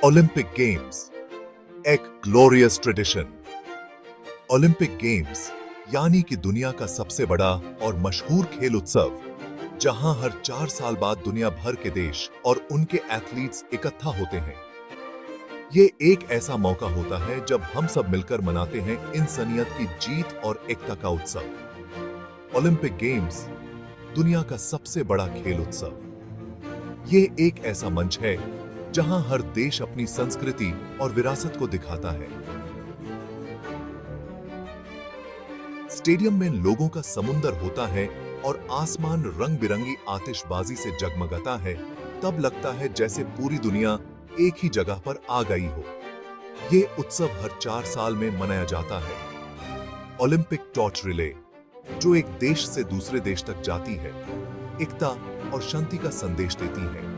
Olympic games एक glorious tradition. Olympic games यानी कि दुनिया का सबसे बड़ा और मशहूर खेल उत्सव, जहां हर 4 साल बाद दुनिया भर के देश और उनके एथलीट्स इकट्ठा होते हैं। ये एक ऐसा मौका होता है जब हम सब मिलकर मनाते हैं इंसानियत की जीत और एकता का उत्सव। ओलंपिक गेम्स दुनिया का सबसे बड़ा खेल उत्सव। ये एक ऐसा मंच है जहां हर देश अपनी संस्कृति और विरासत को दिखाता है। स्टेडियम में लोगों का समुंदर होता है और आसमान रंग बिरंगी आतिशबाजी से जगमगाता है। तब लगता है जैसे पूरी दुनिया एक ही जगह पर आ गई हो। ये उत्सव हर 4 साल में मनाया जाता है। ओलंपिक टॉर्च रिले, जो एक देश से दूसरे देश तक जाती है, एकता और शांति का संदेश देती है।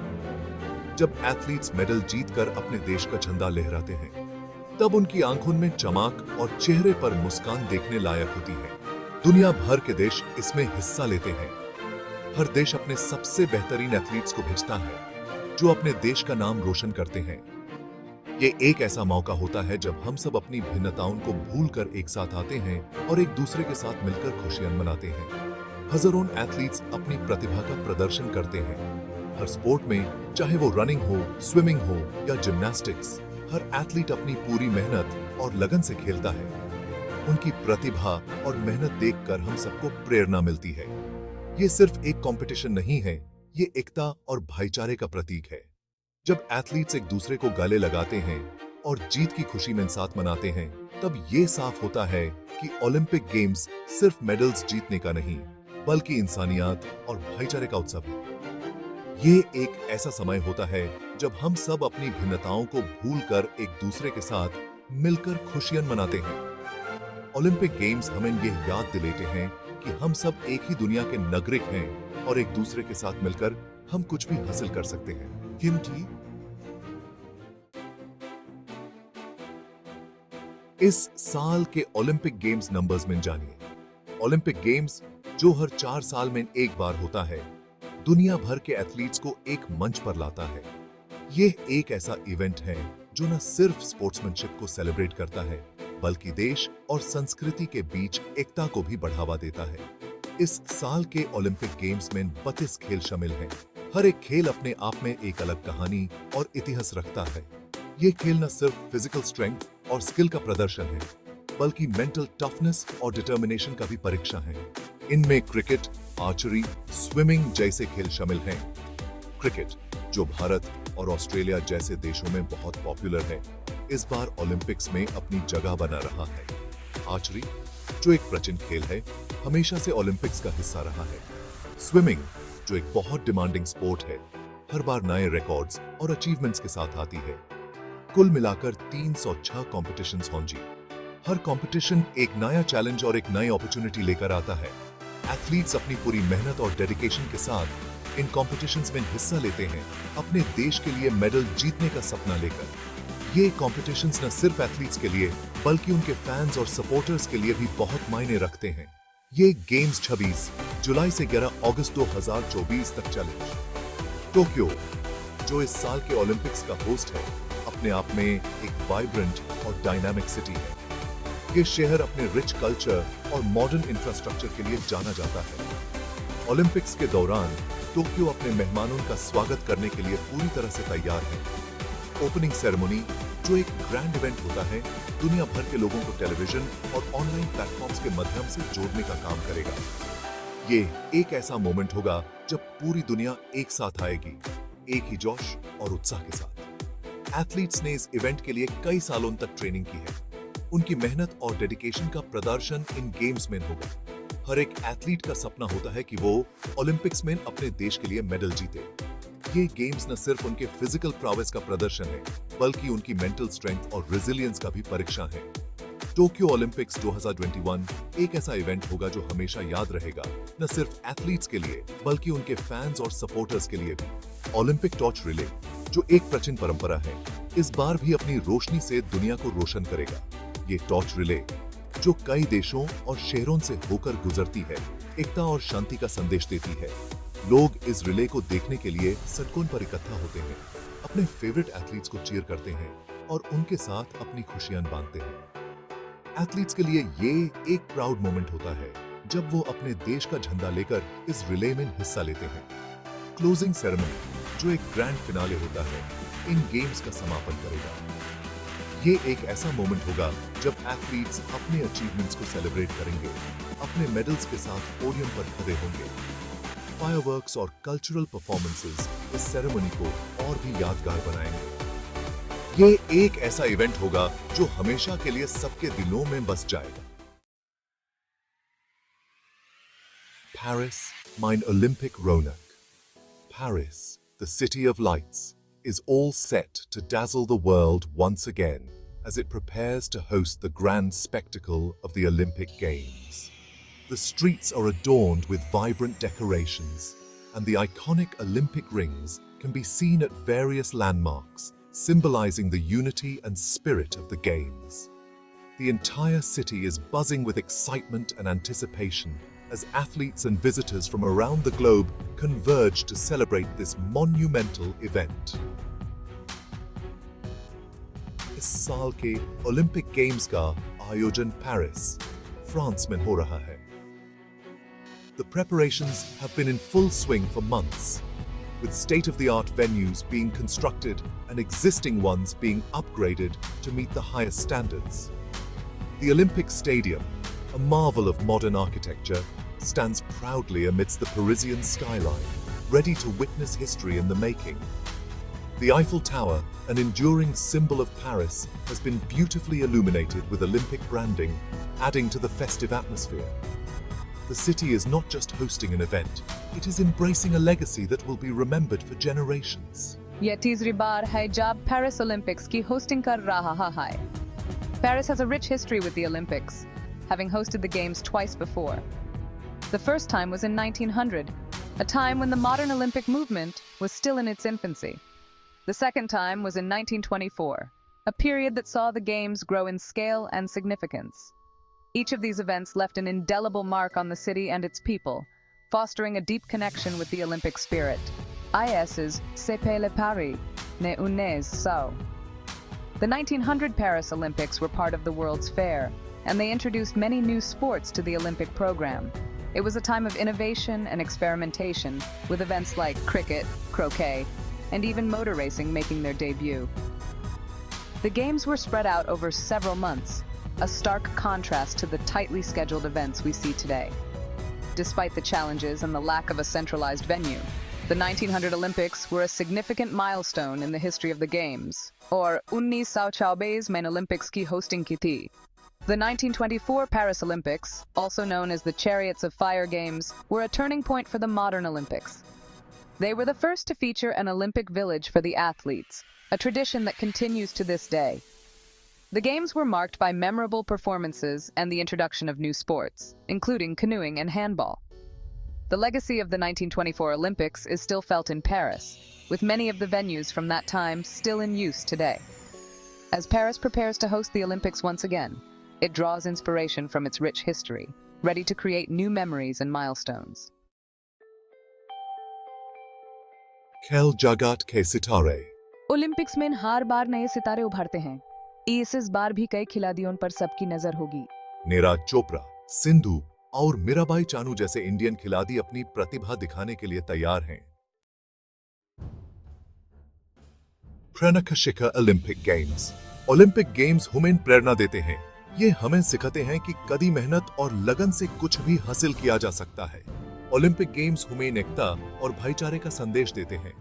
जब एथलीट्स मेडल जीतकर अपने देश का झंडा लहराते हैं, तब उनकी आंखों में चमक और चेहरे पर मुस्कान देखने लायक होती है। दुनिया भर के देश इसमें हिस्सा लेते हैं। हर देश अपने सबसे बेहतरीन एथलीट्स को भेजता है, जो अपने देश का नाम रोशन करते हैं। ये एक ऐसा मौका होता है जब हम सब अपनी भिन्नताओं को भूलकर एक साथ आते हैं और एक दूसरे के साथ मिलकर खुशियां मनाते हैं। हजारों एथलीट्स अपनी प्रतिभा का प्रदर्शन करते हैं। हर स्पोर्ट में, चाहे वो रनिंग हो, स्विमिंग हो या जिम्नास्टिक्स, हर एथलीट अपनी पूरी मेहनत और लगन से खेलता है। उनकी प्रतिभा और मेहनत देखकर हम सबको प्रेरणा मिलती है। ये सिर्फ एक कंपटीशन नहीं है, ये एकता और भाईचारे का प्रतीक है। जब एथलीट्स एक दूसरे को गले लगाते हैं और जीत की खुशी में साथ मनाते हैं, तब ये साफ होता है कि ओलंपिक गेम्स सिर्फ मेडल्स जीतने का नहीं, बल्कि इंसानियत और भाईचारे का उत्सव है। ये एक ऐसा समय होता है जब हम सब अपनी भिन्नताओं को भूलकर एक दूसरे के साथ मिलकर खुशियां मनाते हैं। ओलंपिक गेम्स हमें ये याद दिलाते हैं कि हम सब एक ही दुनिया के नागरिक हैं और एक दूसरे के साथ मिलकर हम कुछ भी हासिल कर सकते हैं। क्योंकि इस साल के ओलंपिक गेम्स नंबर्स में जानिए। ओलंपिक गेम्स, जो हर 4 साल में एक बार होता है, दुनिया भर के एथलीट्स को एक मंच पर लाता है। यह एक ऐसा इवेंट है जो न सिर्फ स्पोर्ट्समैनशिप को सेलिब्रेट करता है, बल्कि देश और संस्कृति के बीच एकता को भी बढ़ावा देता है। इस साल के ओलंपिक गेम्स में 32 खेल शामिल हैं। हर एक खेल अपने आप में एक अलग कहानी और इतिहास रखता है। ये खेल न सिर्फ फिजिकल स्ट्रेंथ और स्किल का प्रदर्शन है, बल्कि मेंटल टफनेस और डिटर्मिनेशन का भी परीक्षा है। इनमें क्रिकेट, आर्चरी, स्विमिंग जैसे खेल शामिल हैं। क्रिकेट, जो भारत और ऑस्ट्रेलिया जैसे देशों में बहुत पॉपुलर है, इस बार ओलंपिक्स में अपनी जगह बना रहा है। आर्चरी, जो एक प्राचीन खेल है, हमेशा से ओलंपिक्स का हिस्सा रहा है। स्विमिंग, जो एक बहुत डिमांडिंग स्पोर्ट है, हर बार नए रिकॉर्ड्स और अचीवमेंट्स के साथ आती है। कुल मिलाकर 306 कॉम्पिटिशन्स होंगी। हर कॉम्पिटिशन एक नया चैलेंज और एक नई अपॉर्चुनिटी लेकर आता है। एथलीट्स अपनी पूरी मेहनत और डेडिकेशन के साथ इन कॉम्पिटिशन्स में हिस्सा लेते हैं, अपने देश के लिए मेडल जीतने का सपना लेकर। ये कॉम्पिटिशन्स न सिर्फ एथलीट्स के लिए, बल्कि उनके फैंस और सपोर्टर्स के लिए भी बहुत मायने रखते हैं। ये गेम्स 26 जुलाई से 11 अगस्त 2024 तक चलेंगे। टोक्यो, जो इस साल के ओलंपिक्स का होस्ट है, अपने आप में एक वाइब्रेंट और डायनामिक सिटी है। ये शहर अपने रिच कल्चर और मॉडर्न इंफ्रास्ट्रक्चर के लिए जाना जाता है। ओलंपिक्स के दौरान टोक्यो अपने मेहमानों का स्वागत करने के लिए पूरी तरह से तैयार है। ओपनिंग सेरेमनी, जो एक ग्रैंड इवेंट होता है, दुनिया भर के लोगों को टेलीविजन और ऑनलाइन प्लेटफॉर्म्स के माध्यम से जोड़ने का काम करेगा। ये एक ऐसा मोमेंट होगा जब पूरी दुनिया एक साथ आएगी, एक ही जोश और उत्साह के साथ। एथलीट्स ने इस इवेंट के लिए कई सालों तक ट्रेनिंग की है। उनकी मेहनत और डेडिकेशन का प्रदर्शन इन गेम्स में होगा। हर एक एथलीट का सपना होता है कि वो ओलंपिक्स में अपने देश के लिए मेडल जीते। ये गेम्स न सिर्फ उनके फिजिकल प्रॉवेस का प्रदर्शन है, बल्कि उनकी मेंटल स्ट्रेंथ और रेजिलियंस का भी परीक्षा है। टोक्यो ओलंपिक्स 2021 एक ऐसा इवेंट होगा जो हमेशा याद रहेगा, न सिर्फ एथलीट्स के लिए, बल्कि उनके फैंस और सपोर्टर्स के लिए भी। ओलंपिक टॉर्च रिले, जो एक प्राचीन परंपरा है, इस बार भी अपनी रोशनी से दुनिया को रोशन करेगा। ये टॉर्च रिले, जो कई देशों और शहरों से होकर गुजरती है, एकता और शांति का संदेश देती है। लोग इस रिले को देखने के लिए सड़कों पर इकट्ठा होते हैं, अपने फेवरेट एथलीट्स को चीयर करते हैं और उनके साथ अपनी खुशियां बांटते हैं। एथलीट्स के लिए ये एक प्राउड मोमेंट होता है जब वो अपने देश का झंडा लेकर इस रिले में हिस्सा लेते हैं। क्लोजिंग सेरेमनी, जो एक ग्रैंड फिनाले होता है, इन गेम्स का समापन करेगा। ये एक ऐसा मोमेंट होगा जब एथलीट्स अपने अचीवमेंट्स को सेलिब्रेट करेंगे, अपने मेडल्स के साथ पोडियम पर खड़े होंगे। फायरवर्क्स और कल्चरल परफॉर्मेंसेस इस सेरेमनी को और भी यादगार बनाएंगे। ये एक ऐसा इवेंट होगा जो हमेशा के लिए सबके दिलों में बस जाएगा। Paris, mein Olympic Ronak. Paris, the city of lights, is all set to dazzle the world once again as it prepares to host the grand spectacle of the Olympic Games. The streets are adorned with vibrant decorations, and the iconic Olympic rings can be seen at various landmarks, symbolizing the unity and spirit of the Games. The entire city is buzzing with excitement and anticipation as athletes and visitors from around the globe converge to celebrate this monumental event. इस साल के Olympic games का आयोजन Paris, France में हो रहा है। The preparations have been in full swing for months, with state-of-the-art venues being constructed and existing ones being upgraded to meet the highest standards. The Olympic Stadium, a marvel of modern architecture, stands proudly amidst the Parisian skyline, ready to witness history in the making. The Eiffel Tower, an enduring symbol of Paris, has been beautifully illuminated with Olympic branding, adding to the festive atmosphere. The city is not just hosting an event, it is embracing a legacy that will be remembered for generations. यह तीसरी बार है जब Paris Olympics की hosting कर रहा है। Paris has a rich history with the Olympics, having hosted the Games twice before. The first time was in 1900, a time when the modern Olympic movement was still in its infancy. The second time was in 1924, a period that saw the Games grow in scale and significance. Each of these events left an indelible mark on the city and its people, fostering a deep connection with the Olympic spirit. IS's C'est le Paris, ne unez so. The 1900 Paris Olympics were part of the World's Fair, and they introduced many new sports to the Olympic program. It was a time of innovation and experimentation, with events like cricket, croquet, and even motor racing making their debut. The Games were spread out over several months, a stark contrast to the tightly scheduled events we see today. Despite the challenges and the lack of a centralized venue, the 1900 Olympics were a significant milestone in the history of the Games, or 1924 में Olympics की hosting की थी. The 1924 Paris Olympics, also known as the Chariots of Fire Games, were a turning point for the modern Olympics. They were the first to feature an Olympic village for the athletes, a tradition that continues to this day. The Games were marked by memorable performances and the introduction of new sports, including canoeing and handball. The legacy of the 1924 Olympics is still felt in Paris, with many of the venues from that time still in use today. As Paris prepares to host the Olympics once again, it draws inspiration from its rich history, ready to create new memories and milestones. खेल जगत के सितारे। Olympics में हर बार नए सितारे उभरते हैं। इस बार भी कई खिलाड़ियों पर सबकी नजर होगी। नीरज चोपड़ा, सिंधु और मीराबाई चानू जैसे इंडियन खिलाड़ी अपनी प्रतिभा दिखाने के लिए तैयार हैं। प्रेरणा शिखर ओलंपिक गेम्स। ओलंपिक गेम्स हमें प्रेरणा देते हैं। ये हमें सिखाते हैं कि कड़ी मेहनत और लगन से कुछ भी हासिल किया जा सकता है। ओलंपिक गेम्स हमें एकता और भाईचारे का संदेश देते हैं।